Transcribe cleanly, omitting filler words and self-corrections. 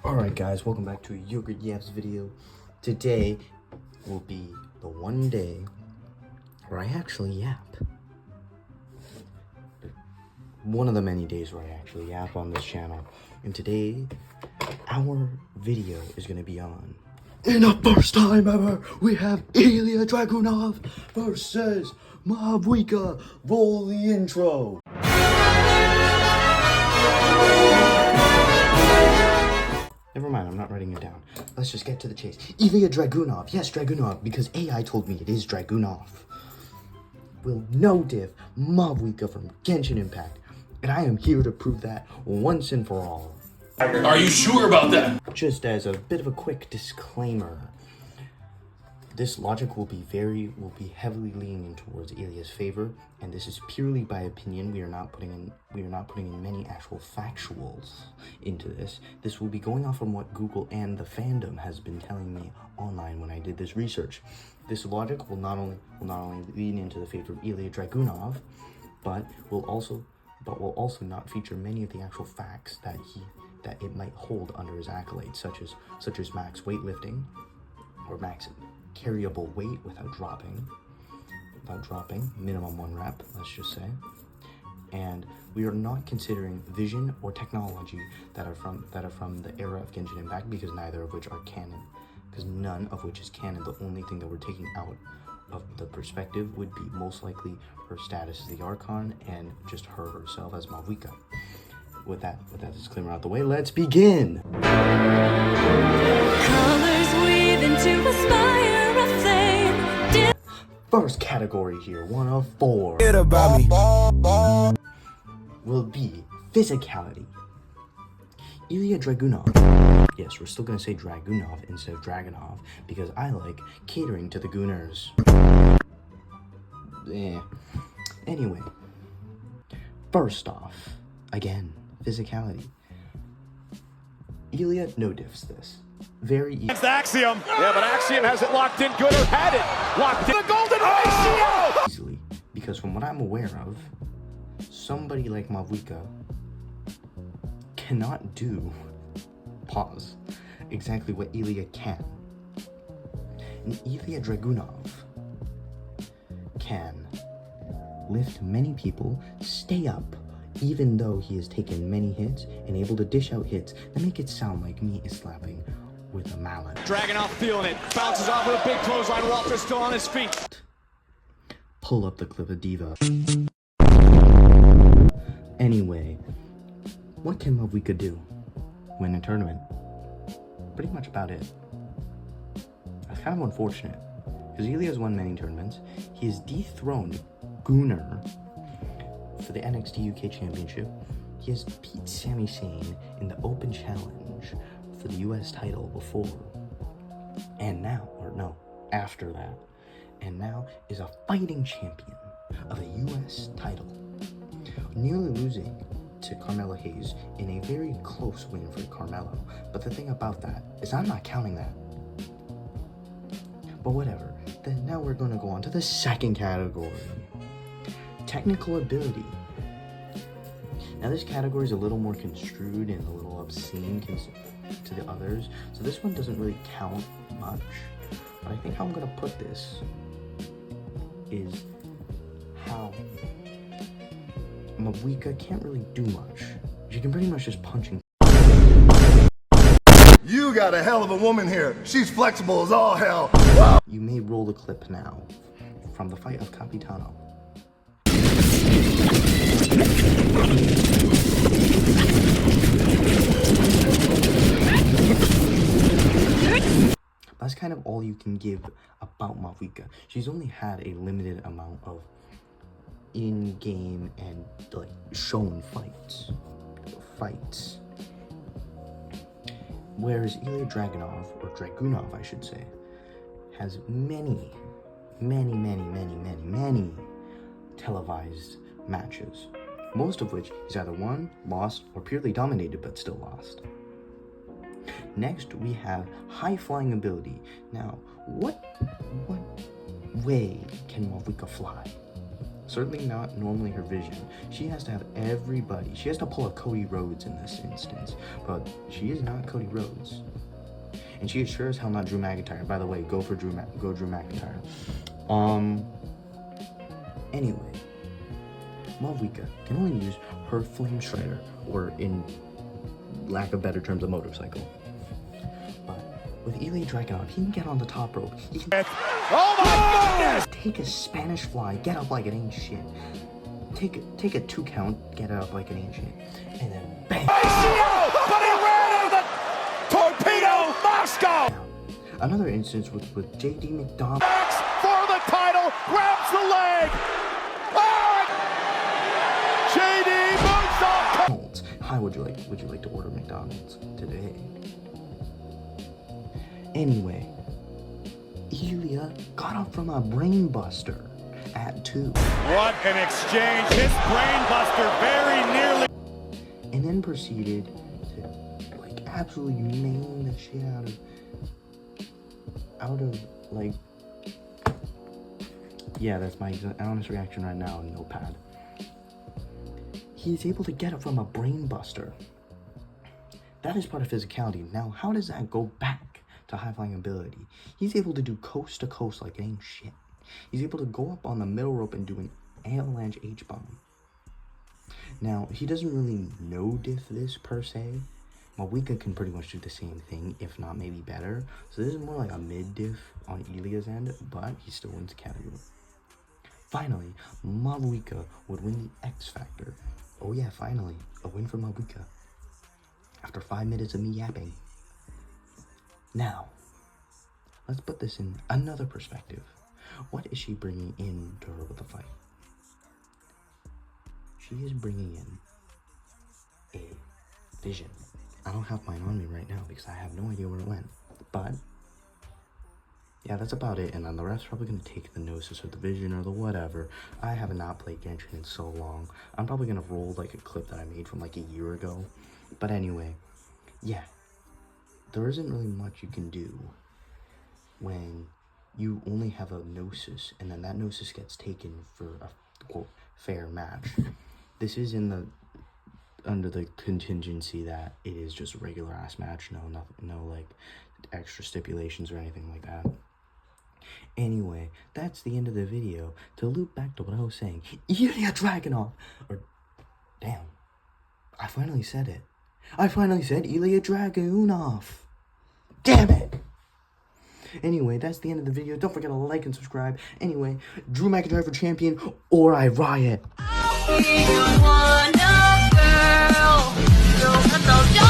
Alright guys, welcome back to a Yogurt Yaps video. Today will be the one day where I actually yap. One of the many days where I actually yap on this channel. And today, our video is going to be on, in the first time ever, we have Ilya Dragunov versus MAVUIKA. Roll the intro. Never mind, I'm not writing it down. Let's just get to the chase. Ilya Dragunov. Yes, Dragunov, because AI told me it is Dragunov. Will no diff MAVUIKA from Genshin Impact. And I am here to prove that once and for all. Are you sure about that? Just as a bit of a quick disclaimer, this logic will be heavily leaning towards Ilya's favor, and this is purely by opinion. We are not putting in many actual factuals into this. This will be going off from what Google and the fandom has been telling me online when I did this research. This logic will not only lean into the favor of Ilya Dragunov, but will also not feature many of the actual facts that it might hold under his accolades, such as max weightlifting, or max carryable weight without dropping, minimum 1 rep, let's just say. And we are not considering vision or technology that are from the era of Genshin Impact, because none of which is canon. The only thing that we're taking out of the perspective would be most likely her status as the Archon and just her herself as MAVUIKA. With that disclaimer out the way, let's begin. Colors weave into a spire of flame. First category here, 1 of 4, will be physicality. Ilya Dragunov. Yes, we're still gonna say Dragunov instead of Dragunov because I like catering to the Gooners. Anyway, first off, again, physicality. Ilya no diffs this. Very easy. It's Axiom. Yeah, but Axiom has it locked in good, or had it locked in. The golden ratio! Easily, because from what I'm aware of, somebody like MAVUIKA cannot do exactly what Ilya can. And Ilya Dragunov can lift many people, stay up, even though he has taken many hits, and able to dish out hits that make it sound like me is slapping with a mallet. Dragunov feeling it, bounces off with a big clothesline. Walter's still on his feet. Pull up the clip of Diva. Anyway, what can MAVUIKA do? Win a tournament. Pretty much about it. That's kind of unfortunate, because Ilya's won many tournaments. He has dethroned Gooner for the NXT UK Championship. He has beat Sami Zayn in the Open Challenge for the US title before. After that. And now is a fighting champion of a US title. Nearly losing to Carmelo Hayes in a very close win for Carmelo. But the thing about that is I'm not counting that. But whatever. Then now we're going to go on to the second category. Technical ability. Now this category is a little more construed and a little obscene to the others, so this one doesn't really count much. But I think how I'm going to put this is how MAVUIKA can't really do much. You can pretty much just punch and... You got a hell of a woman here. She's flexible as all hell. You may roll the clip now from the fight of Capitano. That's kind of all you can give about MAVUIKA. She's only had a limited amount of in-game and like shown fights. Whereas Ilya Dragunov, or Dragunov I should say, has many televised matches, most of which he's either won, lost, or purely dominated but still lost. Next, we have high flying ability. Now, what way can MAVUIKA fly? certainly not normally her vision. She has to have everybody. She has to pull a Cody Rhodes in this instance, but she is not Cody Rhodes. And she is sure as hell not Drew McIntyre. By the way, go Drew McIntyre. Anyway, MAVUIKA can only use her Flame Strider, or in lack of better terms, a motorcycle. But with Ilya Dragunov, he can get on the top rope. He can take a Spanish fly, get up like it ain't shit. Take a 2 count, get up like it ain't shit, and then bang! But he ran out of the torpedo Moscow! Another instance with JD McDonald. For the title, grabs the leg. Oh! JD moves on. Hi, would you like to order McDonald's today? Anyway, Ilya got up from a brainbuster at 2. What an exchange! His brainbuster very nearly. And then proceeded to like absolutely maim the shit out of like. Yeah, that's my honest reaction right now in Notepad. He's able to get it from a brainbuster. That is part of physicality. Now, how does that go back to high-flying ability? He's able to do coast to coast like it ain't shit. He's able to go up on the middle rope and do an avalanche H-bomb. Now, he doesn't really no-diff this per se. MAVUIKA can pretty much do the same thing, if not maybe better. So this is more like a mid-diff on Ilya's end, but he still wins the category. Finally, MAVUIKA would win the X Factor. Oh yeah, finally, a win for MAVUIKA. After 5 minutes of me yapping. Now, let's put this in another perspective. What is she bringing in to her with the fight? She is bringing in a vision. I don't have mine on me right now because I have no idea where it went. But yeah, that's about it. And then the ref's probably going to take the Gnosis or the Vision or the whatever. I have not played Genshin in so long. I'm probably going to roll like a clip that I made from like a year ago. But anyway, yeah. There isn't really much you can do when you only have a Gnosis and then that Gnosis gets taken for a quote fair match. This is under the contingency that it is just a regular ass match. No like extra stipulations or anything like that. Anyway, that's the end of the video. To loop back to what I was saying, Ilya Dragunov, or damn, I finally said it. I finally said Ilya Dragunov. Damn it. Anyway, that's the end of the video. Don't forget to like and subscribe. Anyway, Drew McIntyre for champion, or I riot. I'll be your wonder girl.